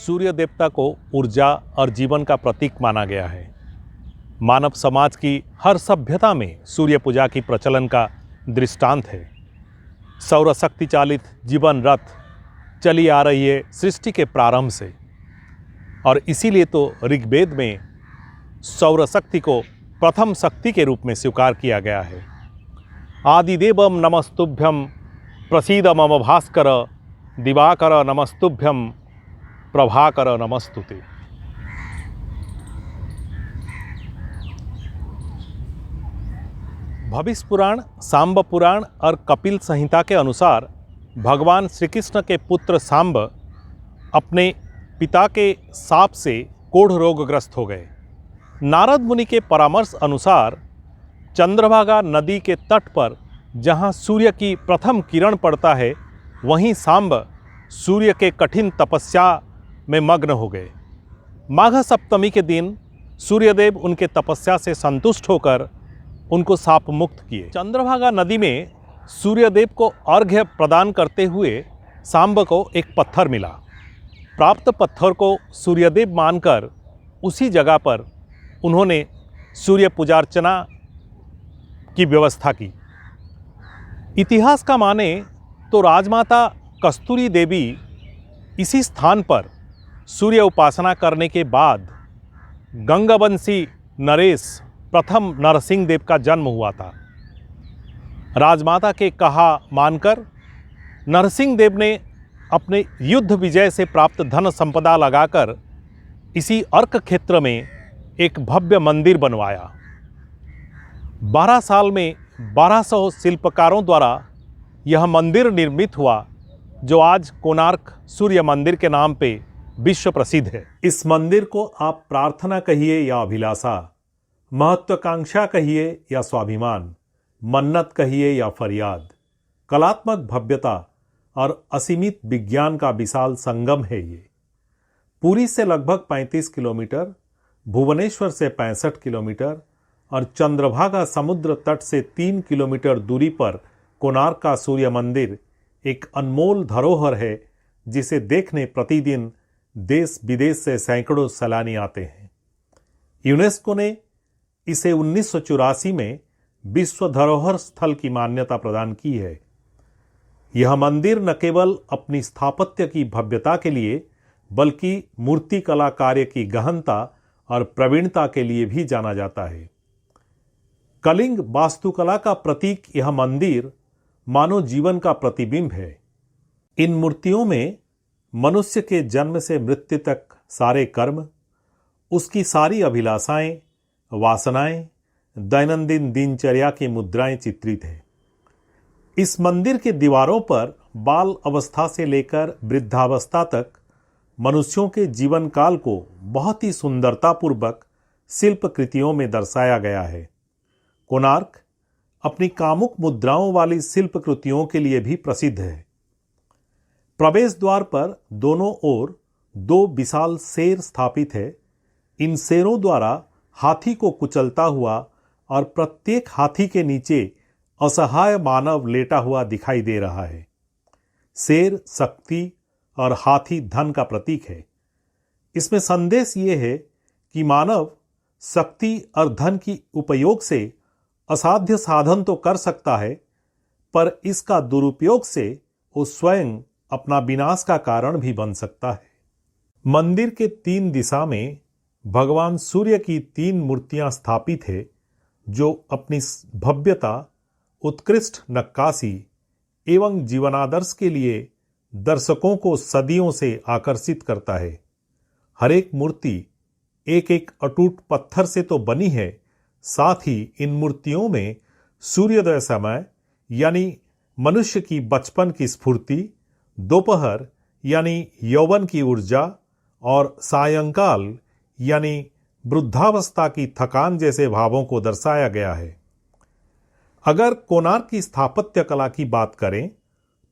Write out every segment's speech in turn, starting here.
सूर्य देवता को ऊर्जा और जीवन का प्रतीक माना गया है। मानव समाज की हर सभ्यता में सूर्य पूजा की प्रचलन का दृष्टांत है। सौर शक्ति चालित जीवन रथ चली आ रही है सृष्टि के प्रारंभ से, और इसीलिए तो ऋग्वेद में सौर शक्ति को प्रथम शक्ति के रूप में स्वीकार किया गया है। आदिदेवम नमस्तुभ्यम प्रसीद मम भास्कर दिवाकर नमस्तुभ्यम प्रभाकर नमस्तुते। भविष्य पुराण, सांब पुराण और कपिल संहिता के अनुसार भगवान श्री कृष्ण के पुत्र सांब अपने पिता के शाप से कोढ़ रोगग्रस्त हो गए। नारद मुनि के परामर्श अनुसार चंद्रभागा नदी के तट पर जहाँ सूर्य की प्रथम किरण पड़ता है, वहीं सांब सूर्य के कठिन तपस्या में मग्न हो गए। माघ सप्तमी के दिन सूर्यदेव उनके तपस्या से संतुष्ट होकर उनको शाप मुक्त किए। चंद्रभागा नदी में सूर्यदेव को अर्घ्य प्रदान करते हुए सांब को एक पत्थर मिला। प्राप्त पत्थर को सूर्यदेव मानकर उसी जगह पर उन्होंने सूर्य पूजार्चना की व्यवस्था की। इतिहास का माने तो राजमाता कस्तूरी देवी इसी स्थान पर सूर्य उपासना करने के बाद गंगवंशी नरेश प्रथम नरसिंह देव का जन्म हुआ था। राजमाता के कहा मानकर नरसिंह देव ने अपने युद्ध विजय से प्राप्त धन संपदा लगाकर इसी अर्क क्षेत्र में एक भव्य मंदिर बनवाया। 12 साल में 1200 शिल्पकारों द्वारा यह मंदिर निर्मित हुआ, जो आज कोणार्क सूर्य मंदिर के नाम पे विश्व प्रसिद्ध है। इस मंदिर को आप प्रार्थना कहिए या अभिलाषा, महत्वाकांक्षा कहिए या स्वाभिमान, मन्नत कहिए या फरियाद, कलात्मक भव्यता और असीमित विज्ञान का विशाल संगम है ये। पुरी से लगभग 35 किलोमीटर, भुवनेश्वर से 65 किलोमीटर और चंद्रभागा समुद्र तट से 3 किलोमीटर दूरी पर कोणार्क का सूर्य मंदिर एक अनमोल धरोहर है, जिसे देखने प्रतिदिन देश विदेश से सैकड़ों सैलानी आते हैं। यूनेस्को ने इसे 1984 में विश्व धरोहर स्थल की मान्यता प्रदान की है। यह मंदिर न केवल अपनी स्थापत्य की भव्यता के लिए, बल्कि मूर्तिकला कार्य की गहनता और प्रवीणता के लिए भी जाना जाता है। कलिंग वास्तुकला का प्रतीक यह मंदिर मानव जीवन का प्रतिबिंब है। इन मूर्तियों में मनुष्य के जन्म से मृत्यु तक सारे कर्म, उसकी सारी अभिलाषाएं, वासनाएं, दैनंदिन दिनचर्या की मुद्राएं चित्रित हैं। इस मंदिर के दीवारों पर बाल अवस्था से लेकर वृद्धावस्था तक मनुष्यों के जीवन काल को बहुत ही सुंदरतापूर्वक शिल्प कृतियों में दर्शाया गया है। कोणार्क अपनी कामुक मुद्राओं वाली शिल्प कृतियों के लिए भी प्रसिद्ध है। प्रवेश द्वार पर दोनों ओर 2 विशाल शेर स्थापित है। इन शेरों द्वारा हाथी को कुचलता हुआ और प्रत्येक हाथी के नीचे असहाय मानव लेटा हुआ दिखाई दे रहा है। शेर शक्ति और हाथी धन का प्रतीक है। इसमें संदेश ये है कि मानव शक्ति और धन की उपयोग से असाध्य साधन तो कर सकता है, पर इसका दुरुपयोग से वो स्वयं अपना विनाश का कारण भी बन सकता है। मंदिर के 3 दिशा में भगवान सूर्य की 3 मूर्तियां स्थापित है, जो अपनी भव्यता, उत्कृष्ट नक्काशी एवं जीवनादर्श के लिए दर्शकों को सदियों से आकर्षित करता है। हर एक मूर्ति एक एक अटूट पत्थर से तो बनी है, साथ ही इन मूर्तियों में सूर्योदय समय यानी मनुष्य की बचपन की स्फूर्ति, दोपहर यानी यौवन की ऊर्जा और सायंकाल यानी वृद्धावस्था की थकान जैसे भावों को दर्शाया गया है। अगर कोणार्क की स्थापत्य कला की बात करें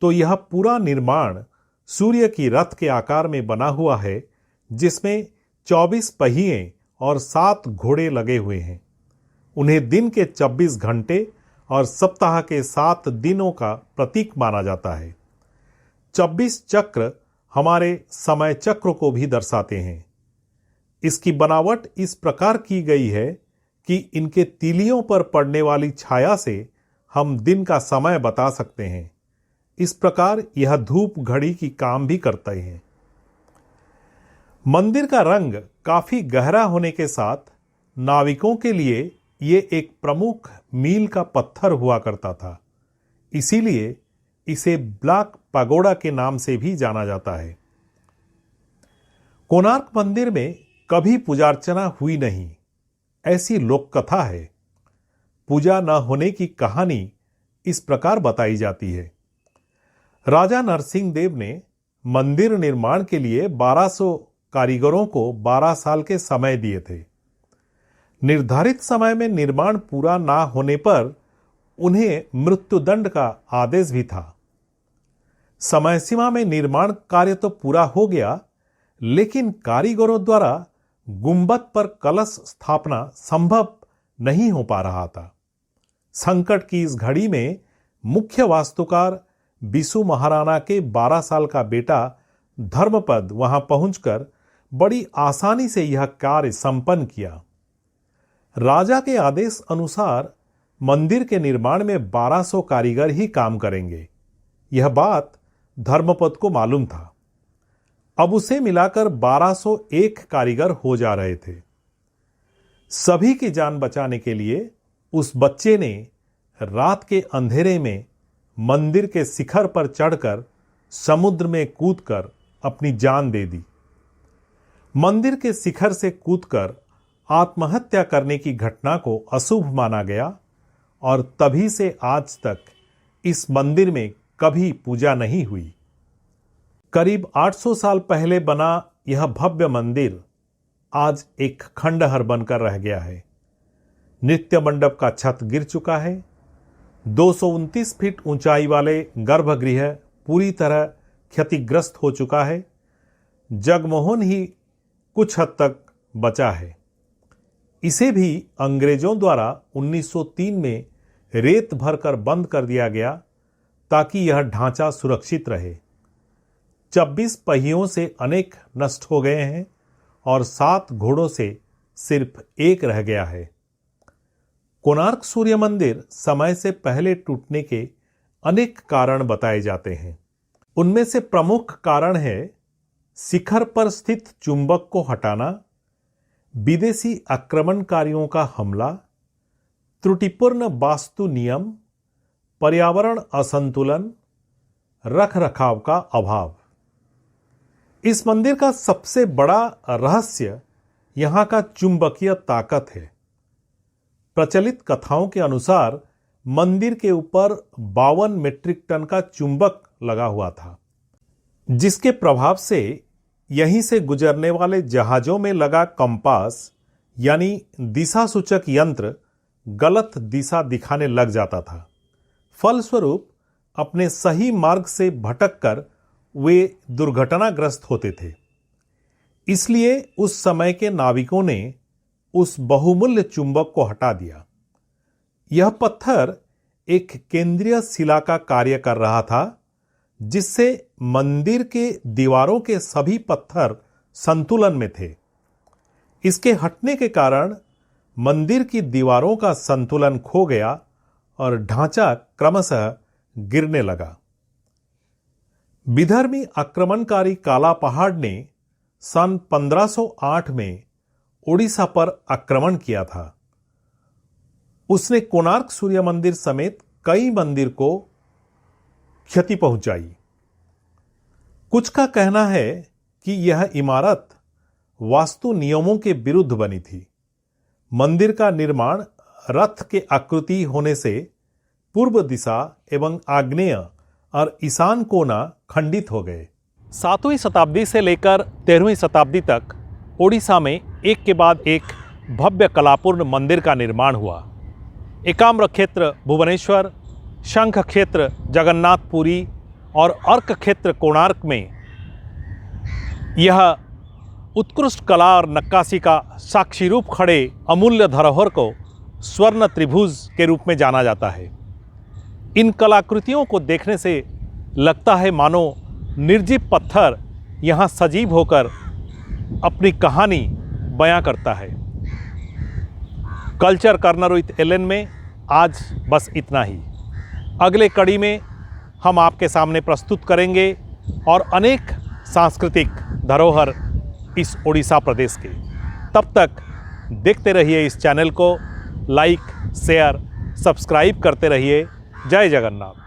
तो यह पूरा निर्माण सूर्य की रथ के आकार में बना हुआ है, जिसमें 24 पहिए और 7 घोड़े लगे हुए हैं। उन्हें दिन के 24 घंटे और सप्ताह के 7 दिनों का प्रतीक माना जाता है। 24 चक्र हमारे समय चक्र को भी दर्शाते हैं। इसकी बनावट इस प्रकार की गई है कि इनके तीलियों पर पड़ने वाली छाया से हम दिन का समय बता सकते हैं। इस प्रकार यह धूप घड़ी की काम भी करते हैं। मंदिर का रंग काफी गहरा होने के साथ नाविकों के लिए ये एक प्रमुख मील का पत्थर हुआ करता था। इसीलिए इसे ब्लैक पैगोडा के नाम से भी जाना जाता है। कोणार्क मंदिर में कभी पूजा अर्चना हुई नहीं, ऐसी लोक कथा है। पूजा न होने की कहानी इस प्रकार बताई जाती है। राजा नरसिंह देव ने मंदिर निर्माण के लिए 1200 कारीगरों को 12 साल के समय दिए थे। निर्धारित समय में निर्माण पूरा ना होने पर उन्हें मृत्युदंड का आदेश भी था। समय सीमा में निर्माण कार्य तो पूरा हो गया, लेकिन कारीगरों द्वारा गुंबद पर कलश स्थापना संभव नहीं हो पा रहा था। संकट की इस घड़ी में मुख्य वास्तुकार बिशु महाराणा के 12 साल का बेटा धर्मपद वहां पहुंचकर बड़ी आसानी से यह कार्य संपन्न किया। राजा के आदेश अनुसार मंदिर के निर्माण में 1200 कारीगर ही काम करेंगे। यह बात धर्मपद को मालूम था। अब उसे मिलाकर 1201 कारीगर हो जा रहे थे। सभी की जान बचाने के लिए उस बच्चे ने रात के अंधेरे में मंदिर के शिखर पर चढ़कर समुद्र में कूदकर अपनी जान दे दी। मंदिर के शिखर से कूदकर आत्महत्या करने की घटना को अशुभ माना गया और तभी से आज तक इस मंदिर में कभी पूजा नहीं हुई। करीब 800 साल पहले बना यह भव्य मंदिर आज एक खंडहर बनकर रह गया है। नृत्य मंडप का छत गिर चुका है। 229 फीट ऊंचाई वाले गर्भगृह पूरी तरह क्षतिग्रस्त हो चुका है। जगमोहन ही कुछ हद तक बचा है। इसे भी अंग्रेजों द्वारा 1903 में रेत भरकर बंद कर दिया गया ताकि यह ढांचा सुरक्षित रहे। 26 पहियों से अनेक नष्ट हो गए हैं और 7 घोड़ों से सिर्फ एक रह गया है। कोणार्क सूर्य मंदिर समय से पहले टूटने के अनेक कारण बताए जाते हैं। उनमें से प्रमुख कारण है शिखर पर स्थित चुंबक को हटाना, विदेशी आक्रमणकारियों का हमला, त्रुटिपूर्ण वास्तु नियम, पर्यावरण असंतुलन, रखरखाव का अभाव। इस मंदिर का सबसे बड़ा रहस्य यहां का चुंबकीय ताकत है। प्रचलित कथाओं के अनुसार मंदिर के ऊपर 52 मीट्रिक टन का चुंबक लगा हुआ था, जिसके प्रभाव से यहीं से गुजरने वाले जहाजों में लगा कंपास यानी दिशा सूचक यंत्र गलत दिशा दिखाने लग जाता था। फलस्वरूप अपने सही मार्ग से भटककर वे दुर्घटनाग्रस्त होते थे। इसलिए उस समय के नाविकों ने उस बहुमूल्य चुंबक को हटा दिया। यह पत्थर एक केंद्रीय शिला का कार्य कर रहा था, जिससे मंदिर के दीवारों के सभी पत्थर संतुलन में थे। इसके हटने के कारण मंदिर की दीवारों का संतुलन खो गया और ढांचा क्रमशः गिरने लगा। विधर्मी आक्रमणकारी काला पहाड़ ने सन 1508 में ओडिशा पर आक्रमण किया था। उसने कोणार्क सूर्य मंदिर समेत कई मंदिर को क्षति पहुंचाई। कुछ का कहना है कि यह इमारत वास्तु नियमों के विरुद्ध बनी थी। मंदिर का निर्माण रथ के आकृति होने से पूर्व दिशा एवं आग्नेय और ईशान कोना खंडित हो गए। 7वीं शताब्दी से लेकर 13वीं शताब्दी तक ओडिशा में एक के बाद एक भव्य कलापूर्ण मंदिर का निर्माण हुआ। एकाम्र क्षेत्र भुवनेश्वर, शंख क्षेत्र जगन्नाथपुरी और अर्क क्षेत्र कोणार्क में यह उत्कृष्ट कला और नक्काशी का साक्षी रूप खड़े अमूल्य धरोहर को स्वर्ण त्रिभुज के रूप में जाना जाता है। इन कलाकृतियों को देखने से लगता है मानो निर्जीव पत्थर यहाँ सजीव होकर अपनी कहानी बयां करता है। कल्चर कॉर्नर विद एलन में आज बस इतना ही। अगले कड़ी में हम आपके सामने प्रस्तुत करेंगे और अनेक सांस्कृतिक धरोहर इस उड़ीसा प्रदेश के। तब तक देखते रहिए इस चैनल को, लाइक शेयर सब्सक्राइब करते रहिए। जय जगन्नाथ।